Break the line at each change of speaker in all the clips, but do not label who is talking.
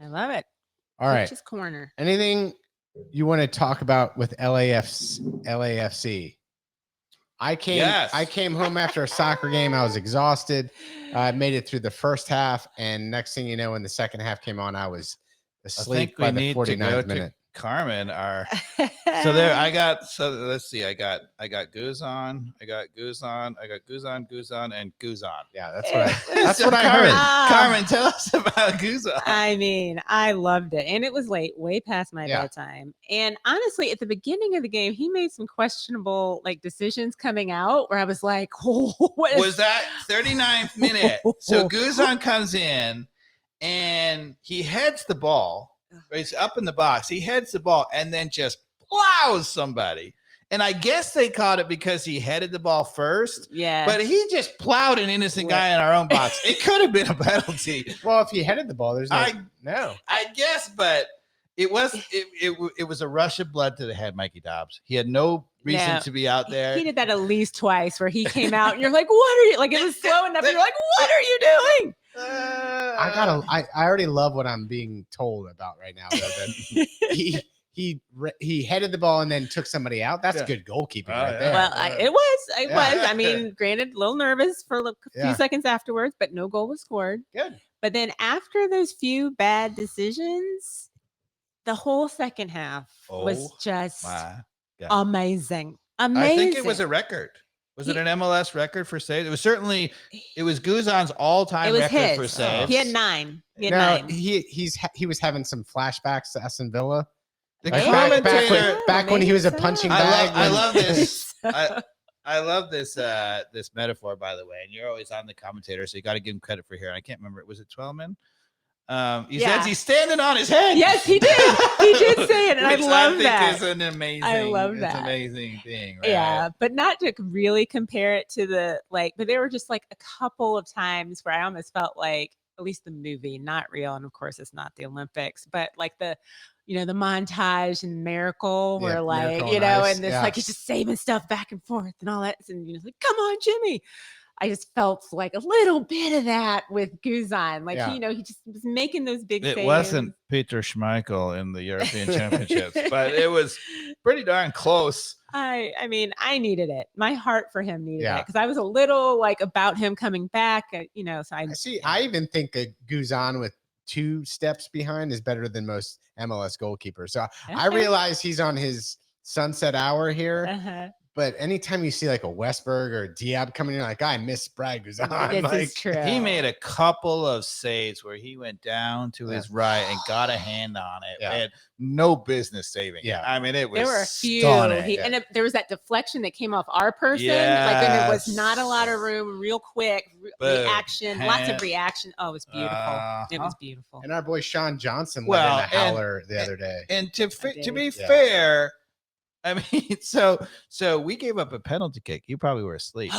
I love it.
All right.
Coach's corner.
Anything you want to talk about with LAFC? I came home after a soccer game. I was exhausted. I made it through the first half, and next thing you know, when the second half came on, I was asleep by the 49th minute.
Carmen let's see. I got Guzan, and Guzan.
Yeah, that's what I heard.
Carmen, tell us about Guzan.
I mean, I loved it. And it was late, way past my bedtime. And honestly, at the beginning of the game, he made some questionable decisions coming out where I was like, oh,
was that 39th minute? So Guzan comes in and he heads the ball. He's up in the box. He heads the ball and then just plows somebody. And I guess they caught it because he headed the ball first.
Yeah.
But he just plowed an innocent guy in our own box. It could have been a penalty.
Well, if he headed the ball, there's no.
I guess, but it was a rush of blood to the head, Mikey Dobbs. He had no reason to be out there.
He did that at least twice where he came out and you're like, what are you? Like, it was slow enough. And you're like, what are you doing?
I already love what I'm being told about right now. Though, that he headed the ball and then took somebody out. That's good goalkeeping right there.
Well, it was. I mean, granted, a little nervous for a few seconds afterwards, but no goal was scored.
Good.
But then after those few bad decisions, the whole second half was just amazing.
I think it was a record. Was it an MLS record for saves? It was Guzan's all-time record for saves.
He had 9.
He was having some flashbacks to Aston Villa.
The commentator
back when he was a punching bag.
I love this. I love this this metaphor, by the way. And you're always on the commentator, so you got to give him credit for here. I can't remember. Was it Twellman? He says he's standing on his head.
Yes, he did. He did say it, and I love that.
It's an amazing.
I love that.
It's an amazing thing. Right?
Yeah, but not to really compare it to but there were just a couple of times where I almost felt like, at least the movie, not real, and of course it's not the Olympics, but the montage and Miracle, where and this he's just saving stuff back and forth and all that, and you're like, come on, Jimmy. I just felt like a little bit of that with Guzan. He just was making those big saves.
It wasn't Peter Schmeichel in the European Championships, but it was pretty darn close.
I mean, I needed it. My heart for him needed it because I was a little about him coming back. So
I even think a Guzan with 2 steps behind is better than most MLS goalkeepers. So I realize he's on his sunset hour here. But anytime you see a Westberg or Diab coming in, I miss Brad Guzan.
This is true.
He made a couple of saves where he went down to his right and got a hand on it. Yeah. Had no business saving.
Yeah,
I mean, it was.
There were a few.
Stunning.
And there was that deflection that came off our person. And there was not a lot of room. Real quick reaction, lots of reaction. Oh, it was beautiful. It was beautiful.
And our boy Sean Johnson let in a howler the other day.
And to be fair. I mean, so we gave up a penalty kick. You probably were asleep.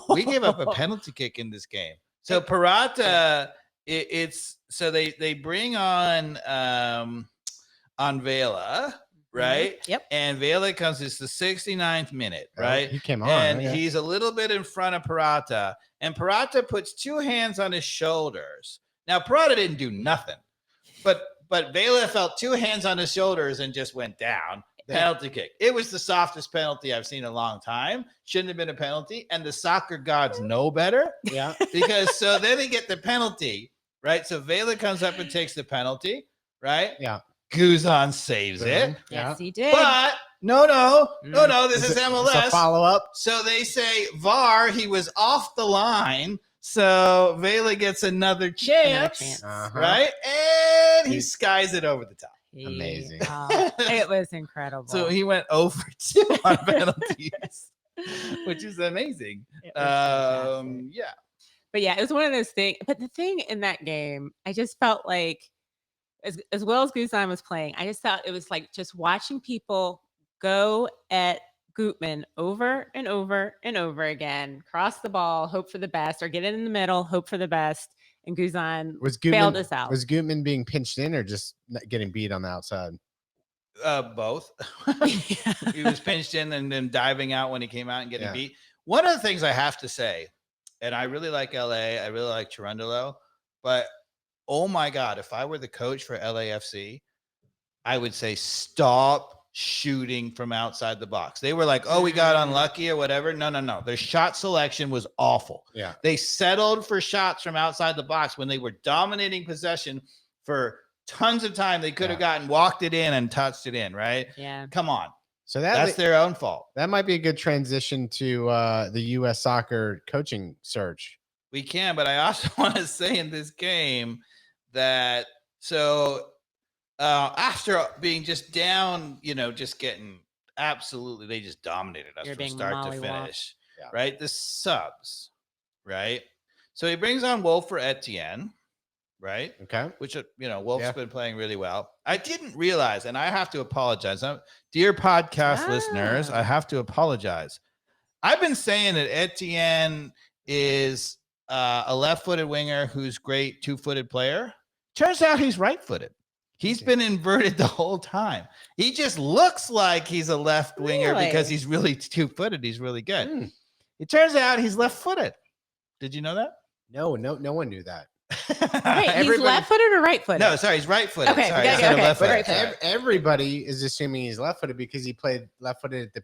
We gave up a penalty kick in this game. So Parata, they bring on Vela, right?
Yep.
And Vela comes. It's the 69th minute, right?
He came on,
and he's a little bit in front of Parata, and Parata puts 2 hands on his shoulders. Now Parata didn't do nothing, but Vela felt 2 hands on his shoulders and just went down. Penalty kick. It was the softest penalty I've seen in a long time. Shouldn't have been a penalty. And the soccer gods know better.
Yeah.
Because then they get the penalty, right? So Vela comes up and takes the penalty, right?
Yeah.
Guzan saves it.
Yes, he did.
But no. This is MLS.
It's a follow-up.
So they say VAR, he was off the line. So Vela gets another chance, right? And he skies it over the top.
Amazing.
It was incredible.
So he went over 2 on penalties, which is amazing. Yeah.
But it was one of those things. But the thing in that game, I just felt like, as well as Guzan was playing, I just thought it was just watching people go at Gutman over and over and over again, cross the ball, hope for the best, or get it in the middle, hope for the best. And Guzan bailed us out.
Was Gutman being pinched in or just getting beat on the outside?
Both. He was pinched in and then diving out when he came out and getting beat. One of the things I have to say, and I really like LA, I really like Cherundolo, but oh my God, if I were the coach for LAFC, I would say stop shooting from outside the box. They were like, oh, we got unlucky or whatever. No. Their shot selection was awful.
Yeah.
They settled for shots from outside the box when they were dominating possession for tons of time. They could have walked it in and touched it in, right?
Yeah.
Come on.
So
that's their own fault.
That might be a good transition to the U.S. soccer coaching search.
We can, but I also want to say in this game that after being just down, just getting absolutely, they just dominated us from start to finish, right? The subs, right? So he brings on Wolf for Etienne, right?
Okay.
Which, Wolf's been playing really well. I didn't realize, and I have to apologize. Dear podcast listeners, I have to apologize. I've been saying that Etienne is a left-footed winger who's great two-footed player. Turns out he's right-footed. He's been inverted the whole time. He just looks like he's a left winger because he's really two-footed. He's really good. It turns out he's left-footed. Did you know that?
No one knew that.
Wait, he's left-footed or right-footed?
No, sorry, he's right-footed.
Okay,
sorry,
left-footed.
Everybody is assuming he's left-footed because he played left-footed at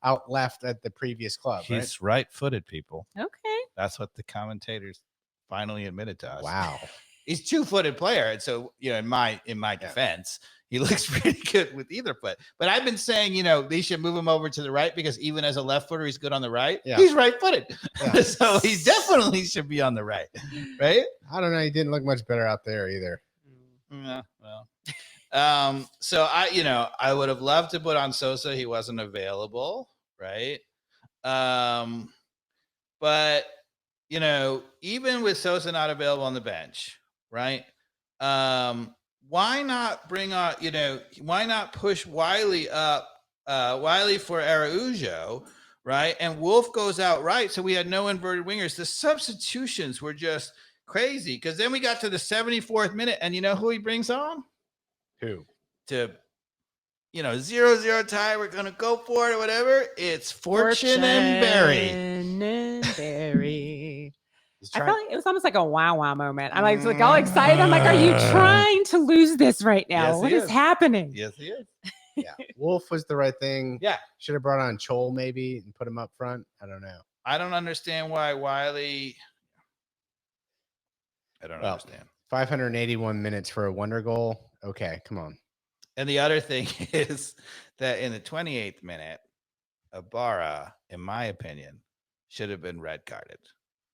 out left at the previous club.
He's right-footed, people.
Okay,
that's what the commentators finally admitted to us.
Wow.
He's two-footed player, and so in my defense, he looks pretty good with either foot. But I've been saying, they should move him over to the right because even as a left footer, he's good on the right. Yeah. He's right-footed, so he definitely should be on the right. Right?
I don't know. He didn't look much better out there either.
Yeah. Well, so I would have loved to put on Sosa. He wasn't available, right? But even with Sosa not available on the bench. Right. Why not bring on, why not push Wiley up, Wiley for Araujo, right? And Wolf goes out right. So we had no inverted wingers. The substitutions were just crazy because then we got to the 74th minute and you know who he brings on?
Who?
To, 0-0 tie. We're going to go for it or whatever. It's Fortune and
Barry. I felt like it was almost like a wow moment. I'm like all excited. I'm like, are you trying to lose this right now?
Yes,
what is happening?
Yes, he is.
Yeah. Wolf was the right thing.
Yeah.
Should have brought on Chol maybe and put him up front. I don't know.
I don't understand why Wiley. I don't understand.
581 minutes for a wonder goal. Okay, come on.
And the other thing is that in the 28th minute, Ibarra, in my opinion, should have been red carded.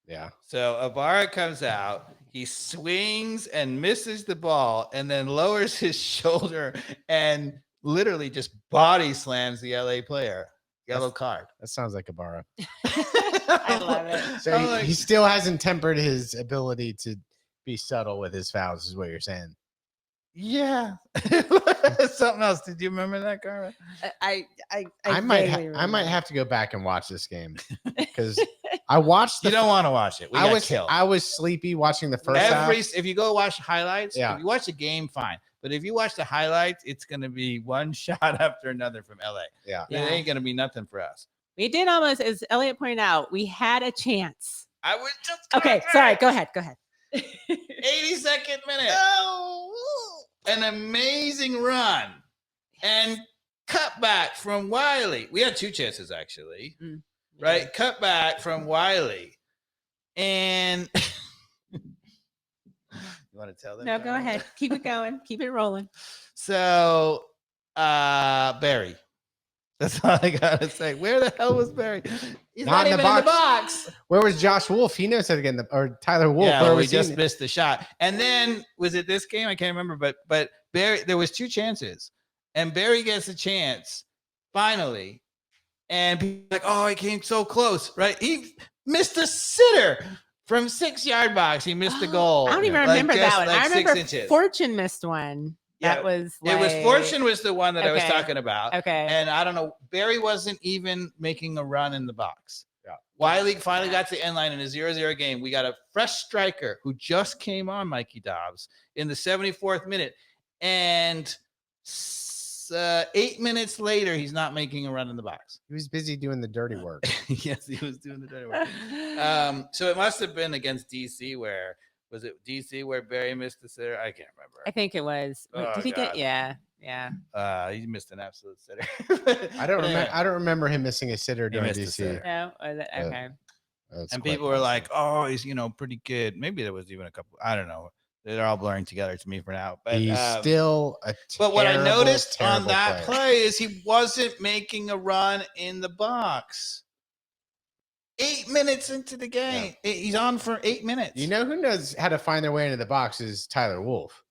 Yeah.
So Ibarra comes out, he swings and misses the ball and then lowers his shoulder and literally just body slams the LA player. Yellow card.
That sounds like Ibarra.
I love it.
So he still hasn't tempered his ability to be subtle with his fouls, is what you're saying.
Yeah. Something else. Did you remember that, Cara?
I might have to go back and watch this game because I watched.
You don't want to watch it.
I was sleepy watching the first half.
If you go watch highlights,
if
you watch the game, fine. But if you watch the highlights, it's going to be one shot after another from LA.
Yeah.
It ain't going to be nothing for us.
We did almost, as Elliot pointed out, we had a chance.
I was just
okay. Sorry. Go ahead.
82nd minute. Oh, an amazing run and cut back from Wiley. We had two chances actually, right? Cut back from Wiley, and you want to tell them?
No, go ahead. Keep it going. Keep it rolling.
So, Barry. That's all I gotta say. Where the hell was Barry? He's not even in the box.
Where was Josh Wolf? He knows how to get in the, or Tyler Wolf.
Yeah, we just missed the shot. And then was it this game? I can't remember. But Barry, there was two chances, and Barry gets a chance finally, and people like, oh, he came so close, right? He missed a sitter from 6-yard box. He missed the goal.
I don't even remember that one. I remember
6 inches.
Fortune missed one.
Yeah,
that was
it was Fortune was the one that I was talking about.
Okay.
And I don't know, Barry wasn't even making a run in the box.
Yeah.
Wiley finally got to the end line in a 0-0 game. We got a fresh striker who just came on, Mikey Dobbs, in the 74th minute. And 8 minutes later, he's not making a run in the box.
He was busy doing the dirty work.
Yes, he was doing the dirty work. So it must have been against DC where Was it DC where Barry missed the sitter? I can't remember.
I think it was.
Oh,
Did he
God.
get? Yeah.
He missed an absolute sitter.
I don't remember him missing a sitter during
missed a
DC.
sitter.
No. Was it? Okay.
And people were like, "Oh, he's pretty good." Maybe there was even a couple. I don't know. They're all blurring together to me for now. But
he's still a.
But what I noticed on that
player.
play is he wasn't making a run in the box. 8 minutes into the game, he's on for 8 minutes.
You know who knows how to find their way into the box is Tyler Wolff.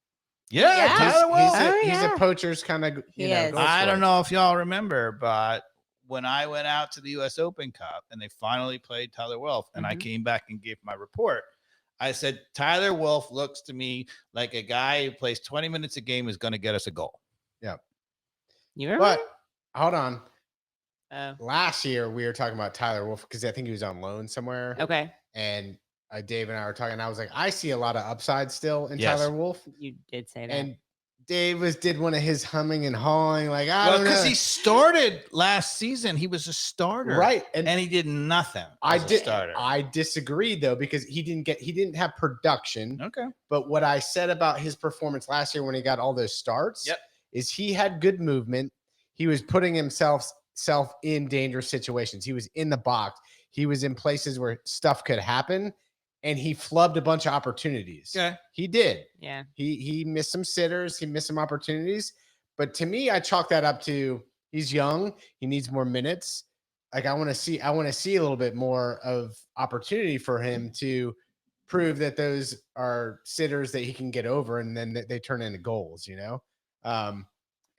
Yeah, Tyler Wolff.
He's a poacher's kind of.
I don't know if y'all remember, but when I went out to the U.S. Open Cup and they finally played Tyler Wolff, and I came back and gave my report, I said Tyler Wolff looks to me like a guy who plays 20 minutes a game is going to get us a goal.
Yeah,
you remember?
But hold on. Last year we were talking about Tyler Wolff because I think he was on loan somewhere.
Okay.
And Dave and I were talking. And I was like, I see a lot of upside still in Tyler Wolff.
You did say that.
And Dave did one of his humming and hawing, like I don't know,
because he started last season. He was a starter,
right?
And he did nothing.
I disagreed though because he didn't have production.
Okay.
But what I said about his performance last year when he got all those starts, is he had good movement. He was putting himself in dangerous situations. He was in the box. He was in places where stuff could happen. And he flubbed a bunch of opportunities.
Okay.
He did.
Yeah.
He missed some sitters. He missed some opportunities. But to me, I chalk that up to he's young. He needs more minutes. Like I want to see a little bit more of opportunity for him to prove that those are sitters that he can get over and then they turn into goals,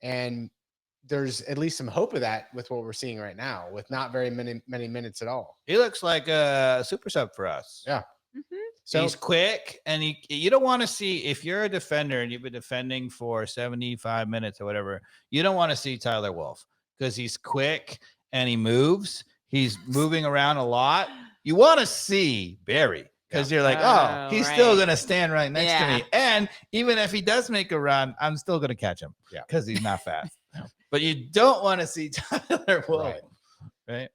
and there's at least some hope of that with what we're seeing right now with not very many minutes at all.
He looks like a super sub for us.
Yeah.
So he's quick, and you don't want to see, if you're a defender and you've been defending for 75 minutes or whatever, you don't want to see Tyler Wolff because he's quick and he moves. He's moving around a lot. You want to see Barry because you're like, he's still going to stand right next to me. And even if he does make a run, I'm still going to catch him because he's not fast. But you don't want to see Tyler Wolff, right?